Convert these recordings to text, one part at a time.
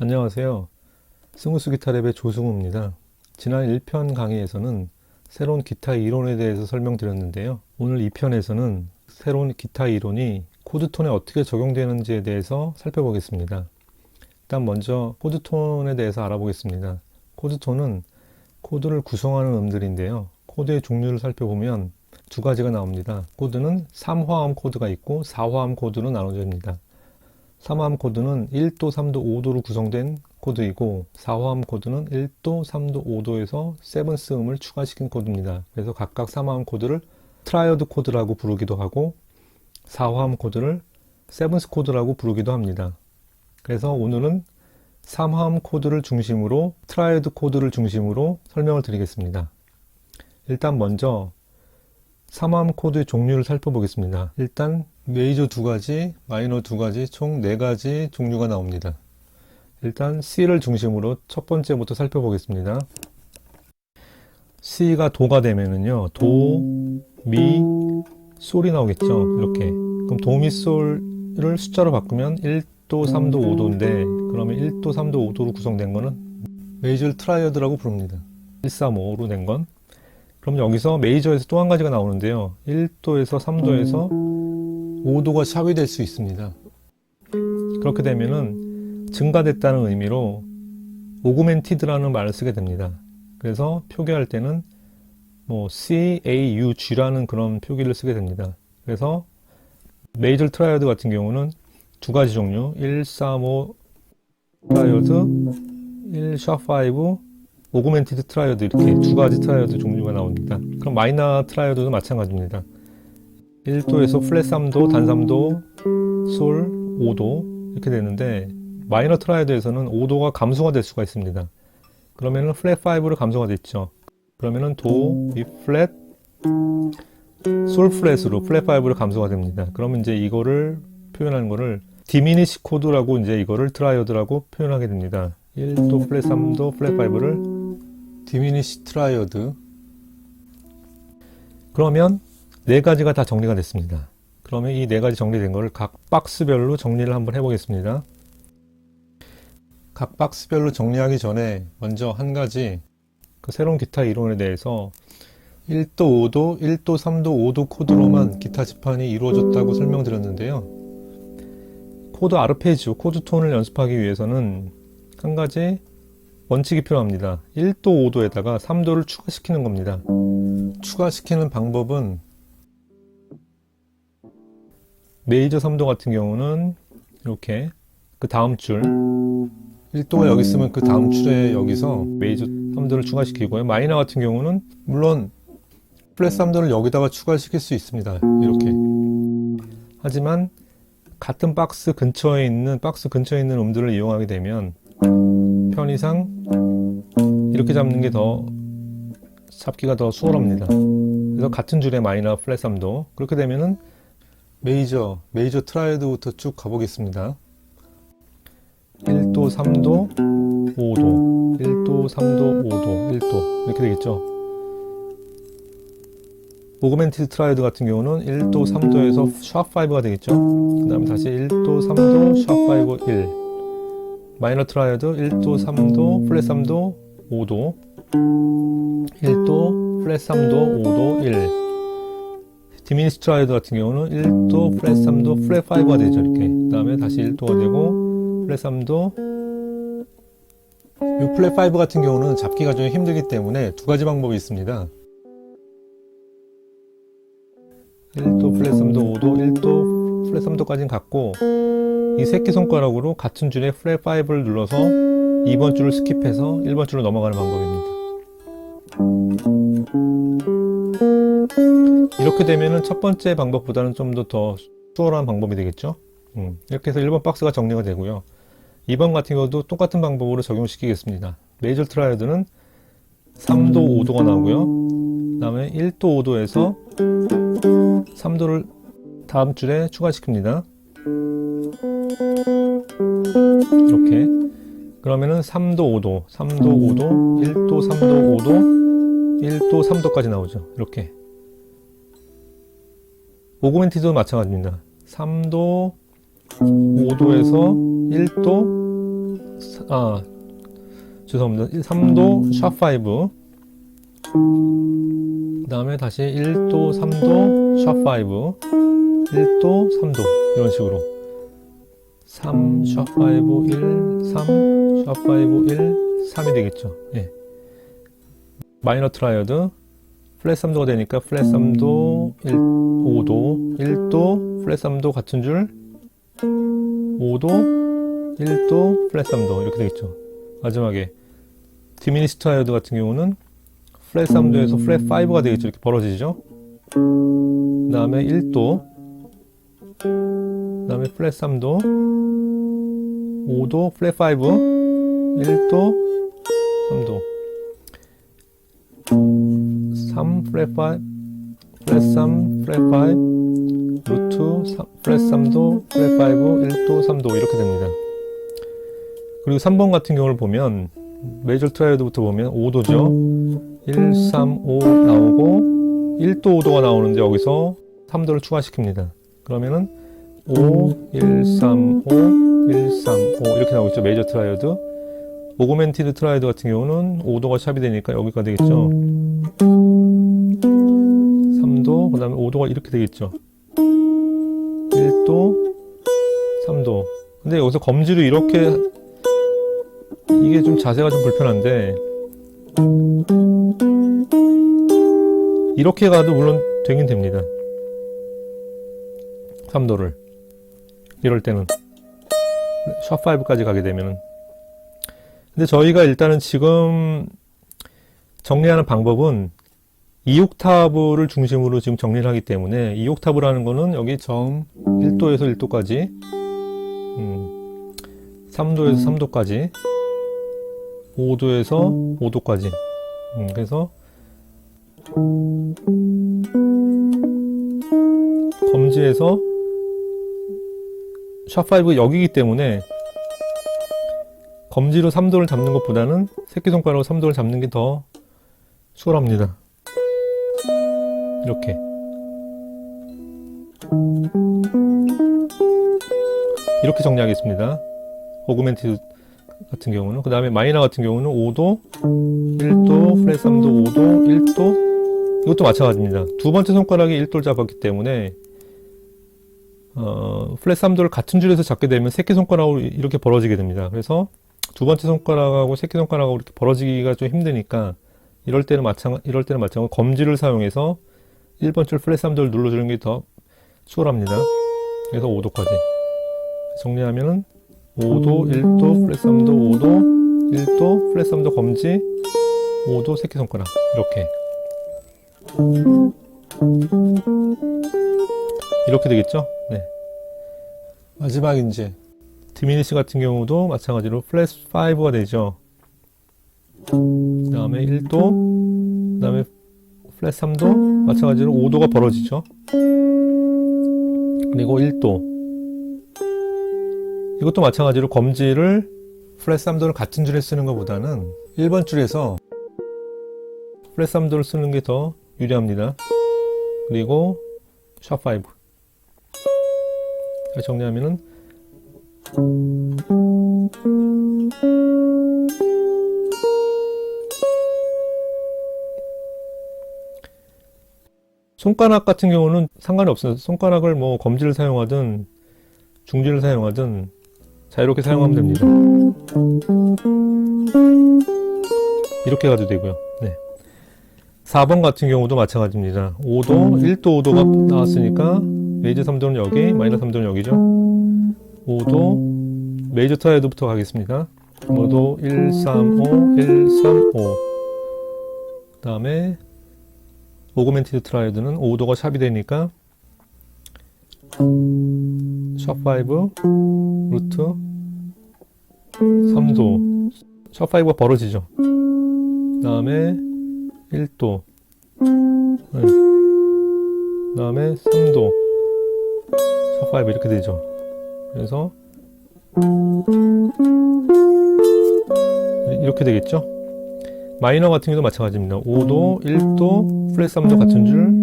안녕하세요. 스무스 기타랩의 조승우입니다. 지난 1편 강의에서는 새로운 기타 이론에 대해서 설명드렸는데요. 오늘 2편에서는 새로운 기타 이론이 코드톤에 어떻게 적용되는지에 대해서 살펴보겠습니다. 일단 먼저 코드톤에 대해서 알아보겠습니다. 코드톤은 코드를 구성하는 음들인데요. 코드의 종류를 살펴보면 두 가지가 나옵니다. 코드는 3화음 코드가 있고 4화음 코드로 나눠집니다. 3화음 코드는 1도, 3도, 5도로 구성된 코드이고 4화음 코드는 1도, 3도, 5도에서 세븐스 음을 추가시킨 코드입니다. 그래서 각각 3화음 코드를 트라이어드 코드라고 부르기도 하고 4화음 코드를 세븐스 코드라고 부르기도 합니다. 그래서 오늘은 3화음 코드를 중심으로 트라이어드 코드를 중심으로 설명을 드리겠습니다. 일단 먼저 3화음 코드의 종류를 살펴보겠습니다. 일단 메이저 2가지, 마이너 2가지, 총 4가지 종류가 나옵니다. 일단 C를 중심으로 첫 번째부터 살펴보겠습니다. C가 도가 되면은요, 도, 미, 솔이 나오겠죠. 이렇게. 그럼 도, 미, 솔을 숫자로 바꾸면 1도, 3도, 5도인데, 그러면 1도, 3도, 5도로 구성된 거는 메이저 트라이어드라고 부릅니다. 1, 3, 5로 된 건. 그럼 여기서 메이저에서 또 한 가지가 나오는데요. 1도에서 3도에서 5도가 샵이 될 수 있습니다. 그렇게 되면은 증가됐다는 의미로 오그멘티드라는 말을 쓰게 됩니다. 그래서 표기할 때는 뭐 CAUG라는 그런 표기를 쓰게 됩니다. 그래서 메이저 트라이어드 같은 경우는 두 가지 종류, 1, 3, 5 트라이어드, 1, 샵5 오그멘티드 트라이어드, 이렇게 두 가지 트라이어드 종류가 나옵니다. 그럼 마이너 트라이어드도 마찬가지입니다. 1도에서 플랫 3도, 단 3도, 솔 5도 이렇게 되는데, 마이너 트라이어드에서는 5도가 감소가 될 수가 있습니다. 그러면은 플랫 5로 감소가 됐죠. 그러면은 도, 미 플랫, 솔 플랫으로 플랫 5로 감소가 됩니다. 그러면 이제 이거를 표현하는 거를 디미니시 코드라고, 이제 이거를 트라이어드라고 표현하게 됩니다. 1도, 플랫 3도, 플랫 5를 디미니시 트라이어드. 그러면 네 가지가 다 정리가 됐습니다. 그러면 이 네 가지 정리된 거를 각 박스별로 정리를 한번 해보겠습니다. 각 박스별로 정리하기 전에 먼저 한 가지, 그 새로운 기타 이론에 대해서 1도, 5도, 1도, 3도, 5도 코드로만 기타 지판이 이루어졌다고 설명드렸는데요. 코드 아르페지오, 코드 톤을 연습하기 위해서는 한 가지 원칙이 필요합니다. 1도, 5도에다가 3도를 추가시키는 겁니다. 추가시키는 방법은 메이저 3도 같은 경우는 이렇게 그 다음 줄, 1도가 여기 있으면 그 다음 줄에 여기서 메이저 3도를 추가시키고요. 마이너 같은 경우는 물론 플랫 3도를 여기다가 추가시킬 수 있습니다. 이렇게. 하지만 같은 박스 근처에 있는 음들을 이용하게 되면 편의상 이렇게 잡는 게 더 잡기가 더 수월합니다. 그래서 같은 줄에 마이너, 플랫 3도. 그렇게 되면은 메이저 트라이어드부터 쭉 가보겠습니다. 1도, 3도, 5도, 1도, 3도, 5도, 1도 이렇게 되겠죠. 오그멘티드 트라이어드 같은 경우는 1도, 3도에서 샵5가 되겠죠. 그 다음에 다시 1도, 3도, 샵5, 1. 마이너 트라이어드 1도, 3도, 플랫 3도, 5도, 1도, 플랫 3도, 5도, 1. 디미니시 트라이어드 같은 경우는 1도, 플랫 3도, 플랫 5가 되죠. 이렇게. 그 다음에 다시 1도가 되고, 플랫 3도. 이 플랫 5 같은 경우는 잡기가 좀 힘들기 때문에 두 가지 방법이 있습니다. 1도, 플랫 3도, 5도, 1도, 플랫 3도까지는 갔고, 이 새끼손가락으로 같은 줄에 플랫 5를 눌러서 2번 줄을 스킵해서 1번 줄로 넘어가는 방법입니다. 이렇게 되면은 첫 번째 방법보다는 좀 더 수월한 방법이 되겠죠. 이렇게 해서 1번 박스가 정리가 되고요. 2번 같은 경우도 똑같은 방법으로 적용시키겠습니다. 메이저 트라이어드는 3도, 5도가 나오고요. 그 다음에 1도, 5도에서 3도를 다음 줄에 추가시킵니다. 이렇게. 그러면은 3도, 5도, 3도, 5도, 1도, 3도, 5도, 1도, 3도까지 나오죠. 이렇게. 오그멘티드도 마찬가지입니다. 3도, 5도에서 1도, 죄송합니다. 3도 샵5, 그 다음에 다시 1도 3도 샵5, 1도 3도 이런 식으로 3 샵5 1 3 샵5 1 3이 되겠죠. 예. 마이너 트라이어드 플랫 3도가 되니까 플랫 3도 5도 1도 플랫 3도 같은 줄 5도 1도 플랫 3도 이렇게 되겠죠. 마지막에 디미니시 트라이어드 같은 경우는 플랫 3도에서 플랫 5가 되겠죠. 이렇게 벌어지죠. 그 다음에 1도, 그 다음에 플랫 3도, 5도, 플랫 5, 1도, 3도, 3, 플랫 5, 플랫 3, 플랫 5, 루트, 플랫 3도, 플랫 5, 1도, 3도 이렇게 됩니다. 그리고 3번 같은 경우를 보면 메이저 트라이어드부터 보면 5도죠. 1, 3, 5 나오고 1도 5도가 나오는데 여기서 3도를 추가시킵니다. 그러면은 5, 1, 3, 5, 1, 3, 5 이렇게 나오고 있죠. 메이저 트라이어드. 오그멘티드 트라이어드 같은 경우는 5도가 샵이 되니까 여기가 되겠죠. 3도, 그 다음에 5도가 이렇게 되겠죠. 1도, 3도. 근데 여기서 검지로 이렇게 이게 좀 자세가 좀 불편한데 이렇게 가도 물론 되긴 됩니다. 3도를 이럴 때는 샵5까지 가게 되면은. 근데 저희가 일단은 지금 정리하는 방법은 2옥타브를 중심으로 지금 정리를 하기 때문에 2옥타브라는 거는 여기 점 1도에서 1도까지 3도에서 3도까지 5도에서 5도까지 그래서 검지에서 샵5 여기이기 때문에 검지로 3도를 잡는 것보다는 새끼손가락으로 3도를 잡는 게 더 수월합니다. 이렇게 정리하겠습니다. 오그멘티드 같은 경우는. 그 다음에 마이너 같은 경우는 5도, 1도, 플랫 3도, 5도, 1도. 이것도 마찬가지입니다. 두 번째 손가락이 1도를 잡았기 때문에 플랫 3도를 같은 줄에서 잡게 되면 새끼손가락으로 이렇게 벌어지게 됩니다. 그래서 두 번째 손가락하고 새끼손가락하고 이렇게 벌어지기가 좀 힘드니까 이럴 때는 마찬가지로 검지를 사용해서 1번 줄 플랫 3도를 눌러주는 게 더 수월합니다. 그래서 5도까지 정리하면은 5도, 1도, 플랫 3도, 5도, 1도, 플랫 3도 검지, 5도 새끼손가락 이렇게 되겠죠? 네. 마지막 이제 디미니시 같은 경우도 마찬가지로 플랫 5가 되죠. 그 다음에 1도, 그 다음에 플랫 3도, 마찬가지로 5도가 벌어지죠. 그리고 1도. 이것도 마찬가지로 검지를 플랫 3도를 같은 줄에 쓰는 것보다는 1번 줄에서 플랫 3도를 쓰는 게 더 유리합니다. 그리고 샵5. 정리하면은 손가락 같은 경우는 상관이 없어요. 손가락을 뭐 검지를 사용하든 중지를 사용하든 자유롭게 사용하면 됩니다. 이렇게 가도 되고요. 네. 4번 같은 경우도 마찬가지입니다. 5도, 1도 5도가 나왔으니까 메이저 3도는 여기, 마이너 3도는 여기죠. 5도, 메이저 트라이어드부터 가겠습니다. 5도, 1, 3, 5, 1, 3, 5. 그 다음에 오그멘티드 트라이어드는 5도가 샵이 되니까 샵5, 루트 3도, 샵5가 벌어지죠. 그 다음에 1도, 네. 그 다음에 3도, 샵5 이렇게 되죠. 그래서 이렇게 되겠죠. 마이너 같은 경우도 마찬가지입니다. 5도, 1도, 플랫 3도 같은 줄,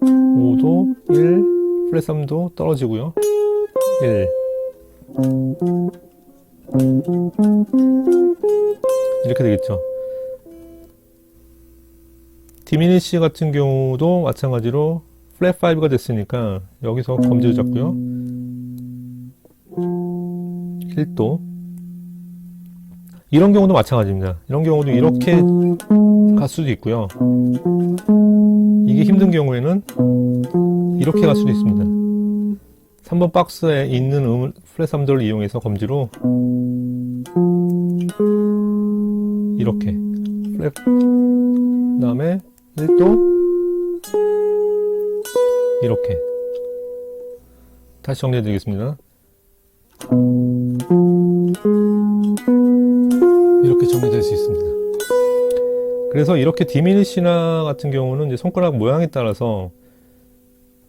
5도, 1, 플랫 3도 떨어지고요. 1, 이렇게 되겠죠. 디미니시 같은 경우도 마찬가지로 플랫 5가 됐으니까 여기서 검지를 잡고요. 1도. 이런 경우도 마찬가지입니다. 이런 경우도 이렇게 갈 수도 있고요. 이게 힘든 경우에는 이렇게 갈 수도 있습니다. 3번 박스에 있는 플랫 3도를 이용해서 검지로 이렇게 플랫, 그 다음에 1도 이렇게. 다시 정리해 드리겠습니다. 이렇게 정리될 수 있습니다. 그래서 이렇게 디미니시나 같은 경우는 이제 손가락 모양에 따라서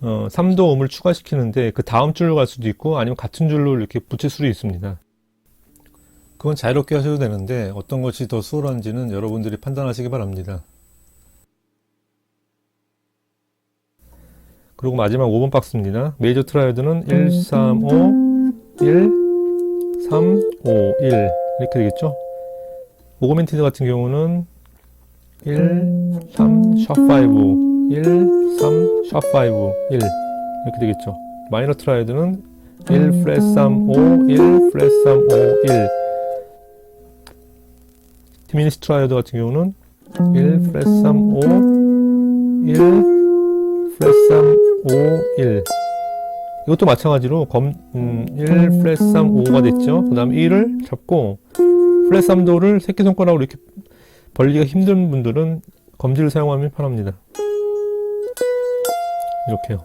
3도 음을 추가시키는데 그 다음 줄로 갈 수도 있고 아니면 같은 줄로 이렇게 붙일 수도 있습니다. 그건 자유롭게 하셔도 되는데 어떤 것이 더 수월한지는 여러분들이 판단하시기 바랍니다. 그리고 마지막 5번 박스입니다. 메이저 트라이어드는 1, 3, 5, 1, 3, 5, 1 이렇게 되겠죠. 오거멘티드 같은 경우는 1, 3, 샵5 1, 3, 샵5 1 이렇게 되겠죠. 마이너 트라이어드는 1, 플랫 3, 5, 1, 플랫 3, 5, 1 디미니시 트라이어드 같은 경우는 1, 플랫 3, 5, 1, 플랫 3, 5, 1 이것도 마찬가지로 1, 플랫 3, 5가 됐죠. 그 다음에 1을 잡고 플랫 3도를 새끼손가락으로 이렇게 벌리기가 힘든 분들은 검지를 사용하면 편합니다. 이렇게요.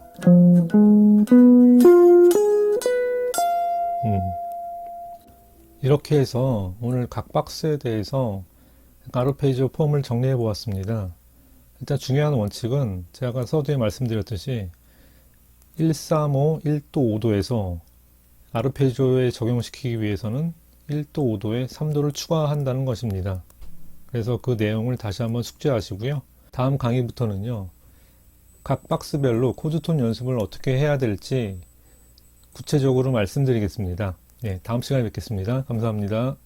이렇게 해서 오늘 각 박스에 대해서 아르페지오 폼을 정리해 보았습니다. 일단 중요한 원칙은 제가 아까 서두에 말씀드렸듯이 1, 3, 5, 1도 5도에서 아르페지오에 적용시키기 위해서는 1도 5도에 3도를 추가한다는 것입니다. 그래서 그 내용을 다시 한번 숙지하시고요. 다음 강의부터는요. 각 박스별로 코드톤 연습을 어떻게 해야 될지 구체적으로 말씀드리겠습니다. 네, 다음 시간에 뵙겠습니다. 감사합니다.